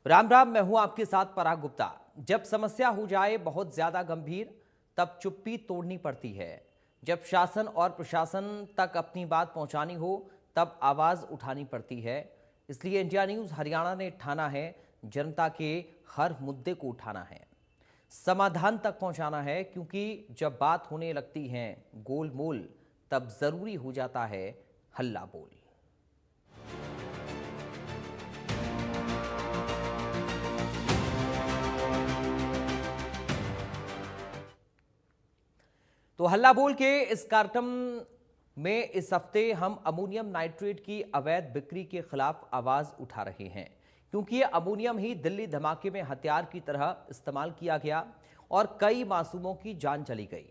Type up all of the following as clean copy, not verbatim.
राम राम, मैं हूं आपके साथ पराग गुप्ता। जब समस्या हो जाए बहुत ज्यादा गंभीर, तब चुप्पी तोड़नी पड़ती है। जब शासन और प्रशासन तक अपनी बात पहुंचानी हो, तब आवाज उठानी पड़ती है। इसलिए इंडिया न्यूज हरियाणा ने ठाना है, जनता के हर मुद्दे को उठाना है, समाधान तक पहुंचाना है। क्योंकि जब बात होने लगती है गोलमोल, तब जरूरी हो जाता है हल्ला बोल। तो हल्ला बोल के इस कार्यक्रम में इस हफ्ते हम अमोनियम नाइट्रेट की अवैध बिक्री के खिलाफ आवाज उठा रहे हैं। क्योंकि ये अमोनियम ही दिल्ली धमाके में हथियार की तरह इस्तेमाल किया गया और कई मासूमों की जान चली गई।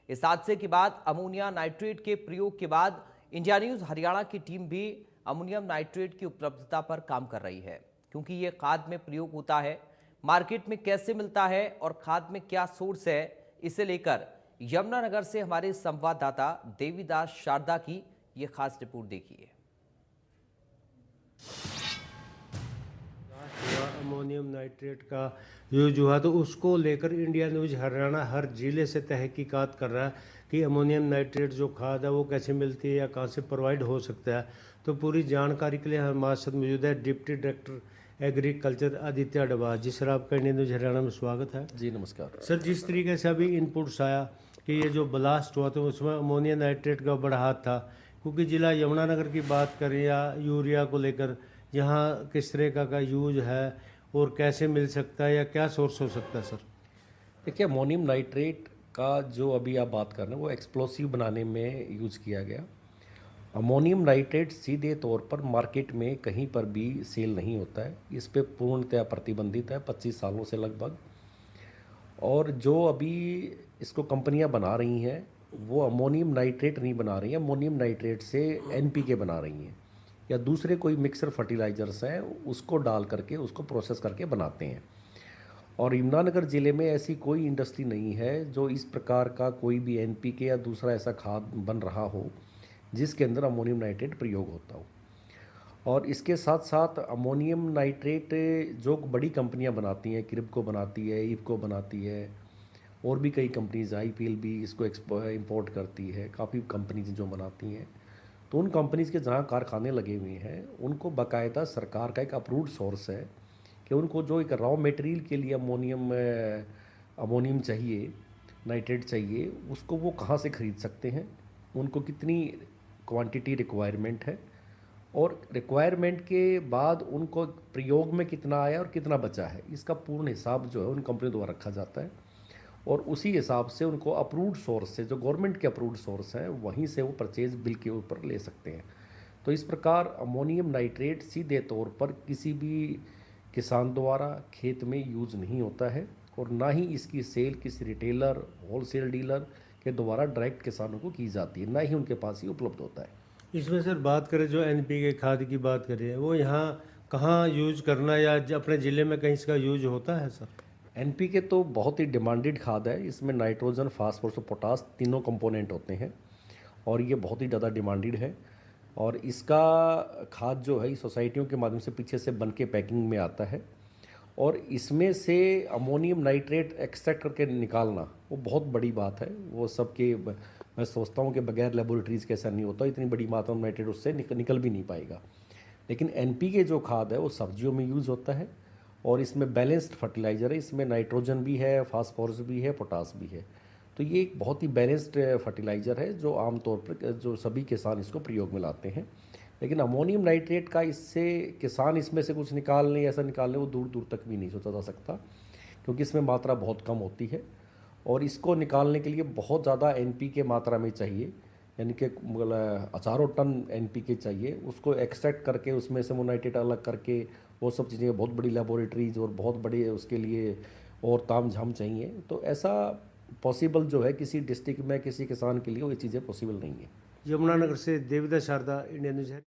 इस हादसे के बाद अमोनिया नाइट्रेट के प्रयोग के बाद इंडिया न्यूज हरियाणा की टीम भी अमोनियम नाइट्रेट की उपलब्धता पर काम कर रही है। क्योंकि ये खाद में प्रयोग होता है, मार्केट में कैसे मिलता है और खाद में क्या सोर्स है, इसे लेकर यमुनानगर से हमारे संवाददाता देवीदास शारदा की यह खास रिपोर्ट देखिए। अमोनियम नाइट्रेट का यूज हुआ तो उसको लेकर इंडिया न्यूज हरियाणा हर जिले से तहकीकात कर रहा है कि अमोनियम नाइट्रेट जो खाद है वो कैसे मिलती है या कहाँ से प्रोवाइड हो सकता है। तो पूरी जानकारी के लिए हमारे साथ मौजूद है डिप्टी डायरेक्टर एग्रीकल्चर आदित्य अडवाज जी। सर, आपका इंडिया न्यूज हरियाणा में स्वागत है। जी नमस्कार सर, जिस तरीके से अभी इनपुट्स आया कि ये जो ब्लास्ट हुआ तो उसमें अमोनियम नाइट्रेट का बड़ा हाथ था, क्योंकि जिला यमुनानगर की बात करें या यूरिया को लेकर यहाँ किस तरह का यूज है और कैसे मिल सकता है या क्या सोर्स हो सकता है? सर देखिए, अमोनियम नाइट्रेट का जो अभी आप बात कर रहे हैं वो एक्सप्लोसिव बनाने में यूज़ किया गया। अमोनियम नाइट्रेट सीधे तौर पर मार्केट में कहीं पर भी सेल नहीं होता है। इस पे पूर्णतया प्रतिबंधित है 25 सालों से लगभग। और जो अभी इसको कंपनियां बना रही हैं वो अमोनियम नाइट्रेट नहीं बना रही हैं, अमोनियम नाइट्रेट से एनपीके बना रही हैं या दूसरे कोई मिक्सर फर्टिलाइज़र्स हैं उसको डाल करके उसको प्रोसेस करके बनाते हैं। और यमुनानगर ज़िले में ऐसी कोई इंडस्ट्री नहीं है जो इस प्रकार का कोई भी एनपीके या दूसरा ऐसा खाद बन रहा हो जिसके अंदर अमोनियम नाइट्रेट प्रयोग होता हो। और इसके साथ साथ अमोनियम नाइट्रेट जो बड़ी कंपनियां बनाती हैं, क्रिप्को बनाती है, इफको बनाती है, और भी कई कंपनीज, आईपीएल भी इसको इंपोर्ट करती है, काफ़ी कंपनीज जो बनाती हैं। तो उन कंपनीज के जहाँ कारखाने लगे हुए हैं उनको बाकायदा सरकार का एक अप्रूव्ड सोर्स है कि उनको जो एक रॉ मटेरियल के लिए अमोनियम चाहिए, नाइट्रेट चाहिए, उसको वो कहाँ से ख़रीद सकते हैं, उनको कितनी क्वांटिटी रिक्वायरमेंट है और रिक्वायरमेंट के बाद उनको प्रयोग में कितना आया और कितना बचा है, इसका पूर्ण हिसाब जो है उन कंपनियों द्वारा रखा जाता है। और उसी हिसाब से उनको अप्रूव्ड सोर्स से, जो गवर्नमेंट के अप्रूव्ड सोर्स हैं, वहीं से वो परचेज बिल के ऊपर ले सकते हैं। तो इस प्रकार अमोनियम नाइट्रेट सीधे तौर पर किसी भी किसान द्वारा खेत में यूज़ नहीं होता है और ना ही इसकी सेल किसी रिटेलर, होलसेल डीलर के द्वारा डायरेक्ट किसानों को की जाती है, ना ही उनके पास ही उपलब्ध होता है। इसमें सर बात करें जो एनपीके खाद की बात करें, वो यहाँ कहाँ यूज करना या अपने ज़िले में कहीं इसका यूज होता है? सर, एनपीके तो बहुत ही डिमांडेड खाद है। इसमें नाइट्रोजन, फास्फोरस और पोटास तीनों कंपोनेंट होते हैं और ये बहुत ही ज़्यादा डिमांडेड है। और इसका खाद जो है सोसाइटियों के माध्यम से पीछे से बन के पैकिंग में आता है और इसमें से अमोनियम नाइट्रेट एक्सट्रैक्ट करके निकालना वो बहुत बड़ी बात है। वो सबके मैं सोचता हूँ कि बगैर लेबोरेटरीज़ के ऐसा नहीं होता, इतनी बड़ी मात्रा में नाइट्रेट उससे निकल भी नहीं पाएगा। लेकिन एनपीके जो खाद है वो सब्जियों में यूज़ होता है और इसमें बैलेंस्ड फर्टिलाइज़र है, इसमें नाइट्रोजन भी है, फास्फोरस भी है, पोटास भी है। तो ये एक बहुत ही बैलेंस्ड फर्टिलाइज़र है जो आमतौर पर जो सभी किसान इसको प्रयोग में लाते हैं। लेकिन अमोनियम नाइट्रेट का इससे किसान इसमें से कुछ निकाल लें, ऐसा निकाल लें, वो दूर दूर तक भी नहीं सोचा जा सकता, क्योंकि इसमें मात्रा बहुत कम होती है और इसको निकालने के लिए बहुत ज़्यादा एनपीके मात्रा में चाहिए, यानी कि हज़ारों टन एनपीके चाहिए। उसको एक्सट्रैक्ट करके उसमें से वो नाइट्रेट अलग करके वो सब चीज़ें, बहुत बड़ी लेबोरेटरीज और बहुत बड़े उसके लिए और ताम झाम चाहिए। तो ऐसा पॉसिबल जो है किसी डिस्ट्रिक्ट में किसी किसान के लिए वो ये चीज़ें पॉसिबल नहीं है। यमुनानगर से देवीदास शारदा, इंडिया न्यूज है।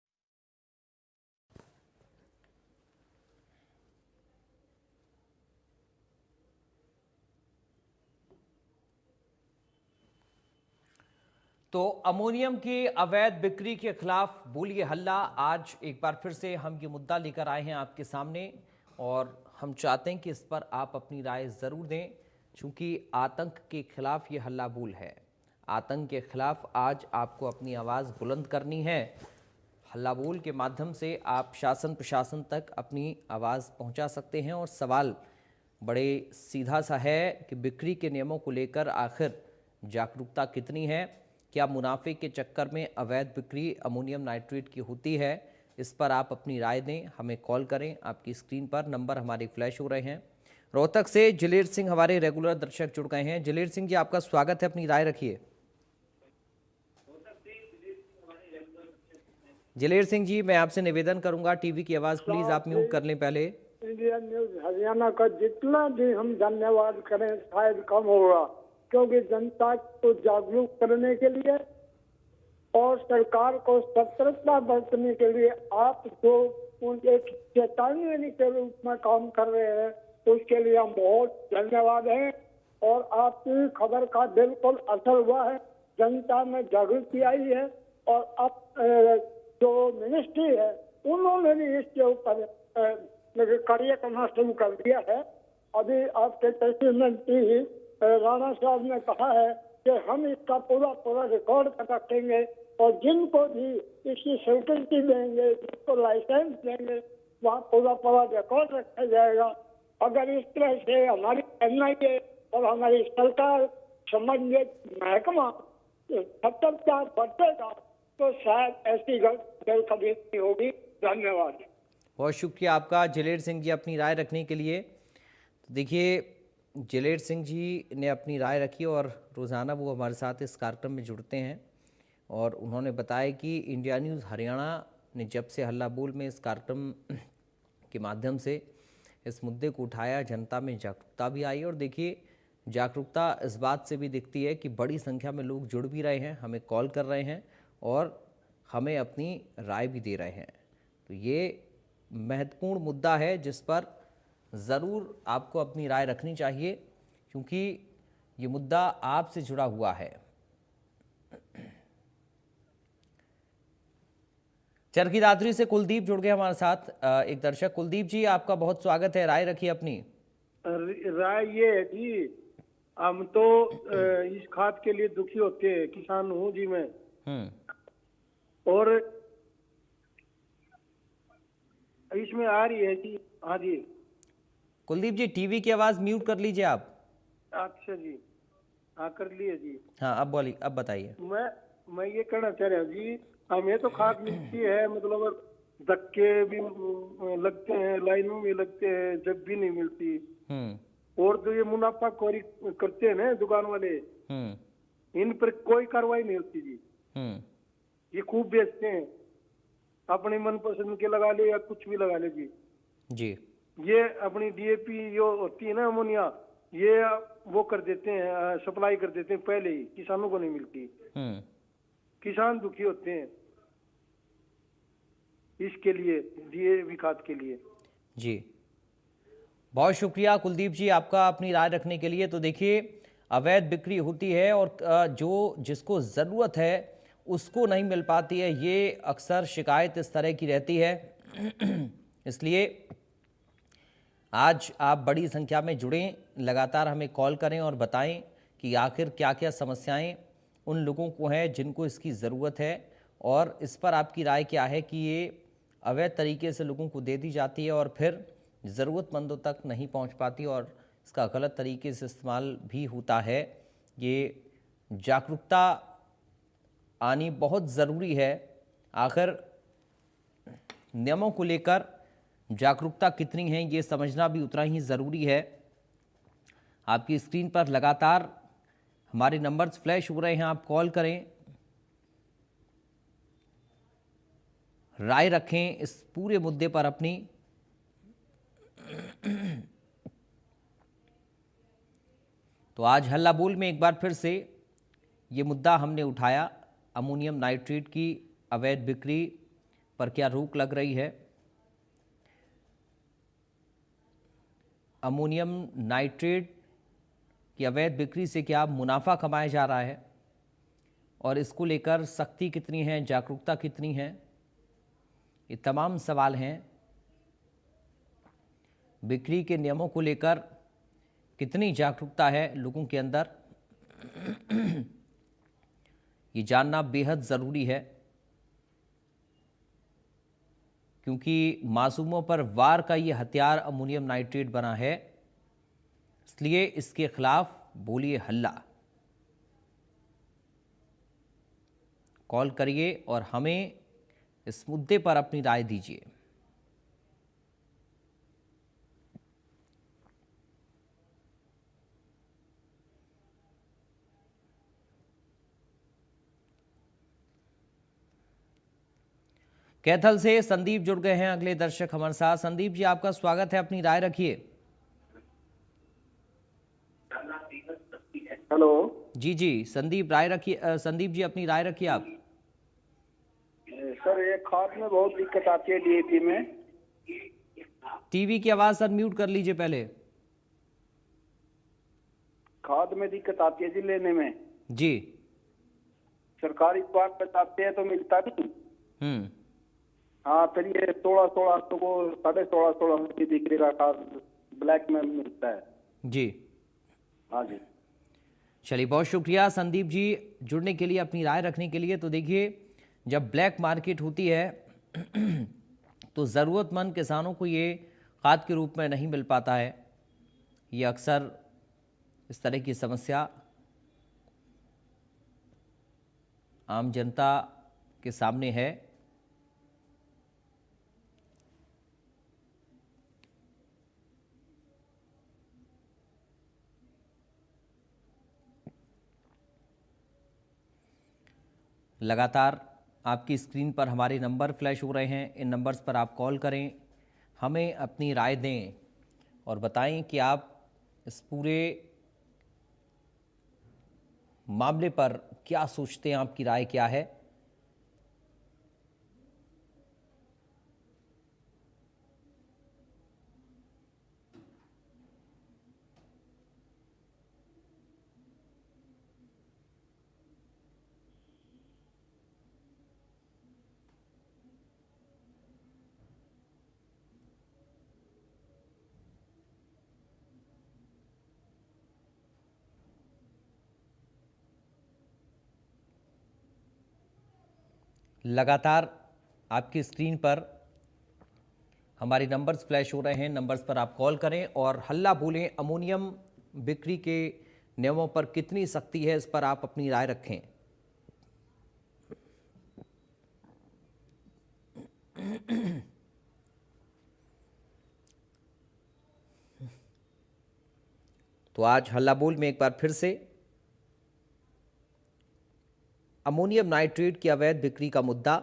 तो अमोनियम की अवैध बिक्री के खिलाफ बोलिए हल्ला। आज एक बार फिर से हम ये मुद्दा लेकर आए हैं आपके सामने और हम चाहते हैं कि इस पर आप अपनी राय ज़रूर दें, क्योंकि आतंक के खिलाफ ये हल्ला बोल है। आतंक के खिलाफ आज आपको अपनी आवाज़ बुलंद करनी है। हल्ला बोल के माध्यम से आप शासन प्रशासन तक अपनी आवाज़ पहुंचा सकते हैं। और सवाल बड़े सीधा सा है कि बिक्री के नियमों को लेकर आखिर जागरूकता कितनी है? क्या मुनाफे के चक्कर में अवैध बिक्री अमोनियम नाइट्रेट की होती है? इस पर आप अपनी राय दें, हमें कॉल करें। आपकी स्क्रीन पर नंबर हमारे फ्लैश हो रहे हैं। रोहतक से जिलेर सिंह हमारे रेगुलर दर्शक जुड़ गए हैं। जिलेर सिंह जी, आपका स्वागत है, अपनी राय रखिए। जिलेर सिंह जी, मैं आपसे निवेदन करूंगा, टीवी की आवाज़ प्लीज़ आप म्यूट कर लें पहले। इंडिया न्यूज हरियाणा का जितना भी हम धन्यवाद करें शायद कम होगा, क्योंकि जनता को जागरूक करने के लिए और सरकार को सतर्कता बरतने के लिए आप जो एक चेतावनी के रूप में काम कर रहे हैं, उसके लिए हम बहुत धन्यवाद हैं। और आपकी खबर का बिल्कुल असर हुआ है, जनता में जागृति आई है। और अब जो मिनिस्ट्री है उन्होंने भी इसके ऊपर कार्य करना शुरू कर दिया है। अभी आपके कृषि मंत्री राणा साहब ने कहा है कि हम इसका पूरा रिकॉर्ड कर रखेंगे और जिनको भी इसकी स्वीकृति देंगे, जिसको लाइसेंस देंगे, वहाँ पूरा रिकॉर्ड रखा जाएगा। अगर इस तरह से हमारी एनआईए और हमारी सरकार संबंधित महकमा सतर्कता बरतेगा तो शायद ऐसी गलती कभी नहीं होगी। धन्यवाद। बहुत शुक्रिया आपका जिलेर सिंह जी, अपनी राय रखने के लिए। देखिए, जिलेर सिंह जी ने अपनी राय रखी और रोज़ाना वो हमारे साथ इस कार्यक्रम में जुड़ते हैं। और उन्होंने बताया कि इंडिया न्यूज़ हरियाणा ने जब से हल्ला बोल में इस कार्यक्रम के माध्यम से इस मुद्दे को उठाया, जनता में जागरूकता भी आई। और देखिए, जागरूकता इस बात से भी दिखती है कि बड़ी संख्या में लोग जुड़ भी रहे हैं, हमें कॉल कर रहे हैं और हमें अपनी राय भी दे रहे हैं। तो ये महत्वपूर्ण मुद्दा है जिस पर ज़रूर आपको अपनी राय रखनी चाहिए, क्योंकि ये मुद्दा आपसे जुड़ा हुआ है। चरखी दादरी से कुलदीप जुड़ गए हमारे साथ, एक दर्शक। कुलदीप जी, आपका बहुत स्वागत है, राय रखिए अपनी। राय ये है जी, हम तो इस खाद के लिए दुखी होते हैं, किसान हूँ जी मैं। और इसमें आ रही है जी। हाँ जी कुलदीप जी, टीवी की आवाज़ म्यूट कर लीजिए आप। अच्छा जी, हाँ कर लिए जी। हाँ, अब बोलिए, अब बताइए। मैं ये कहना चाह रहा हूँ जी, हमें तो खाद मिलती है, मतलब धक्के भी लगते हैं, लाइनों में लगते हैं, जब भी नहीं मिलती। और जो ये मुनाफाखोरी करते हैं ना दुकान वाले, इन पर कोई कार्रवाई नहीं होती जी। ये खूब बेचते हैं, अपनी मनपसंद के लगा ले या कुछ भी लगा ले जी। ये अपनी डीएपी जो होती है ना अमोनिया, ये वो कर देते हैं, सप्लाई कर देते हैं पहले ही, किसानों को नहीं मिलती। किसान दुखी होते हैं इसके लिए, डीएपी खाद के लिए जी। बहुत शुक्रिया कुलदीप जी आपका अपनी राय रखने के लिए। तो देखिए, अवैध बिक्री होती है और जो जिसको ज़रूरत है उसको नहीं मिल पाती है, ये अक्सर शिकायत इस तरह की रहती है। इसलिए आज आप बड़ी संख्या में जुड़ें, लगातार हमें कॉल करें और बताएं कि आखिर क्या क्या समस्याएं उन लोगों को हैं जिनको इसकी ज़रूरत है, और इस पर आपकी राय क्या है कि ये अवैध तरीके से लोगों को दे दी जाती है और फिर ज़रूरतमंदों तक नहीं पहुंच पाती और इसका गलत तरीके से इस्तेमाल भी होता है। ये जागरूकता आनी बहुत ज़रूरी है। आखिर नियमों को लेकर जागरूकता कितनी है ये समझना भी उतना ही ज़रूरी है। आपकी स्क्रीन पर लगातार हमारे नंबर्स फ्लैश हो रहे हैं, आप कॉल करें, राय रखें इस पूरे मुद्दे पर अपनी। तो आज हल्ला बोल में एक बार फिर से ये मुद्दा हमने उठाया, अमोनियम नाइट्रेट की अवैध बिक्री पर क्या रोक लग रही है। अमोनियम नाइट्रेट की अवैध बिक्री से क्या मुनाफा कमाया जा रहा है और इसको लेकर सख्ती कितनी है, जागरूकता कितनी है, ये तमाम सवाल हैं। बिक्री के नियमों को लेकर कितनी जागरूकता है लोगों के अंदर, ये जानना बेहद ज़रूरी है, क्योंकि मासूमों पर वार का ये हथियार अमोनियम नाइट्रेट बना है। इसलिए इसके खिलाफ बोलिए हल्ला। कॉल करिए और हमें इस मुद्दे पर अपनी राय दीजिए। कैथल से संदीप जुड़ गए हैं अगले दर्शक हमारे साथ। संदीप जी, आपका स्वागत है, अपनी राय रखिए। हेलो जी जी संदीप, राय रखिए। संदीप जी, अपनी राय रखिए आप। सर, ये खाद में बहुत दिक्कत आती है डीएपी में। टीवी की आवाज सर म्यूट कर लीजिए पहले। खाद में दिक्कत आती है जी लेने में। जी। सरकारी बात बताते हैं तो मिलता नहीं। हाँ, फिर ये 1600 को 1650 की बिक्री का खाद ब्लैक में मिलता है। जी हाँ जी। चलिए, बहुत शुक्रिया संदीप जी जुड़ने के लिए, अपनी राय रखने के लिए। तो देखिए, जब ब्लैक मार्केट होती है तो ज़रूरतमंद किसानों को ये खाद के रूप में नहीं मिल पाता है। ये अक्सर इस तरह की समस्या आम जनता के सामने है। लगातार आपकी स्क्रीन पर हमारे नंबर फ्लैश हो रहे हैं। इन नंबर्स पर आप कॉल करें, हमें अपनी राय दें और बताएं कि आप इस पूरे मामले पर क्या सोचते हैं, आपकी राय क्या है। लगातार आपकी स्क्रीन पर हमारे नंबर्स फ्लैश हो रहे हैं। नंबर्स पर आप कॉल करें और हल्ला बोलें। अमोनियम बिक्री के नियमों पर कितनी सख्ती है, इस पर आप अपनी राय रखें। तो आज हल्ला बोल में एक बार फिर से अमोनियम नाइट्रेट की अवैध बिक्री का मुद्दा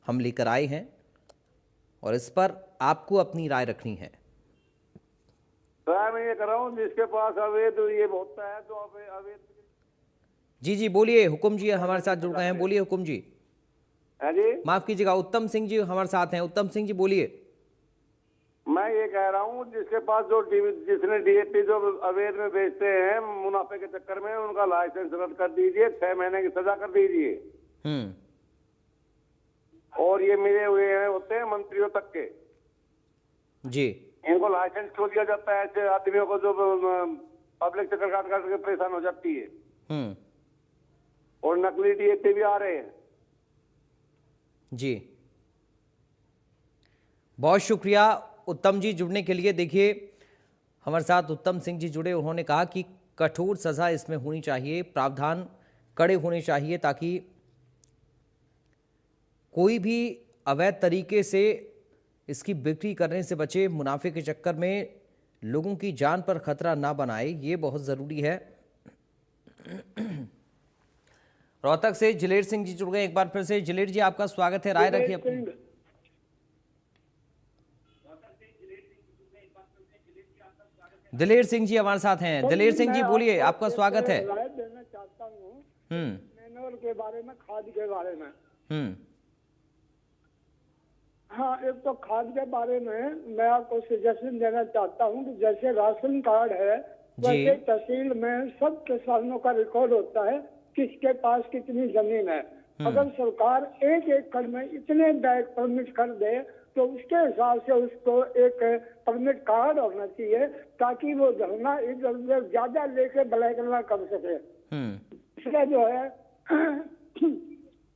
हम लेकर आए हैं और इस पर आपको अपनी राय रखनी है। राय मैं ये कर रहा हूँ, जिसके पास अवैध ये होता है तो अवैध। जी जी बोलिए, हुकुम जी हमारे साथ जुड़ गए हैं, बोलिए हुकुम जी। है जी, माफ कीजिएगा, उत्तम सिंह जी हमारे साथ हैं। उत्तम सिंह जी बोलिए। मैं ये कह रहा हूँ, जिसके पास जिसने डीएपी जो अवैध में बेचते हैं मुनाफे के चक्कर में, उनका लाइसेंस रद्द कर दीजिए, 6 महीने की सजा कर दीजिए। और ये मिले हुए हैं होते हैं मंत्रियों तक के जी, इनको लाइसेंस क्यों दिया जाता है ऐसे आदमियों को जो पब्लिक चक्कर काट काट के परेशान हो जाती है। और नकली डीएपी भी आ रहे हैं। जी बहुत शुक्रिया उत्तम जी जुड़ने के लिए। देखिए, हमारे साथ उत्तम सिंह जी जुड़े। उन्होंने कहा कि कठोर सज़ा इसमें होनी चाहिए, प्रावधान कड़े होने चाहिए ताकि कोई भी अवैध तरीके से इसकी बिक्री करने से बचे, मुनाफे के चक्कर में लोगों की जान पर खतरा ना बनाए। ये बहुत ज़रूरी है। रोहतक से जिलेर सिंह जी जुड़ गए एक बार फिर से। जिलेर जी, आपका स्वागत है, राय रखिए अपनी। दिलेर सिंह जी हमारे साथ हैं। दिलेर सिंह जी बोलिए, आपका स्वागत है। राय देना चाहता हूँ मैनुअल के बारे में, खाद के बारे में। हाँ, एक तो खाद के बारे में मैं आपको सजेशन देना चाहता हूँ कि जैसे राशन कार्ड है, वैसे तहसील में सब किसानों का रिकॉर्ड होता है किसके पास कितनी जमीन है। अगर सरकार एक एकड़ में इतने बैग परमिट कर दे तो उसके हिसाब से उसको एक परमिट कार्ड होना चाहिए, ताकि वो झरना इधर उधर ज्यादा लेके ब्लैक ना कर सके। इसलिए जो है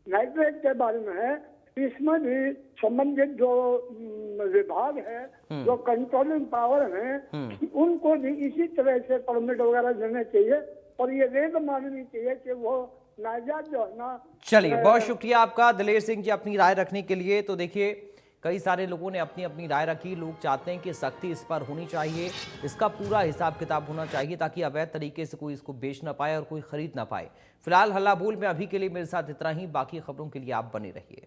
नाइट्रेट के बारे में है, इसमें भी संबंधित जो विभाग है, जो कंट्रोलिंग पावर है, उनको भी इसी तरह से परमिट वगैरह देने चाहिए और ये रेट माननी चाहिए कि वो नाजायज जो है ना। चलिए, बहुत शुक्रिया आपका दिलेर सिंह जी अपनी राय रखने के लिए। तो देखिए, कई सारे लोगों ने अपनी अपनी राय रखी। लोग चाहते हैं कि सख्ती इस पर होनी चाहिए, इसका पूरा हिसाब किताब होना चाहिए, ताकि अवैध तरीके से कोई इसको बेच ना पाए और कोई खरीद ना पाए। फिलहाल हल्ला बोल में अभी के लिए मेरे साथ इतना ही। बाकी खबरों के लिए आप बने रहिए।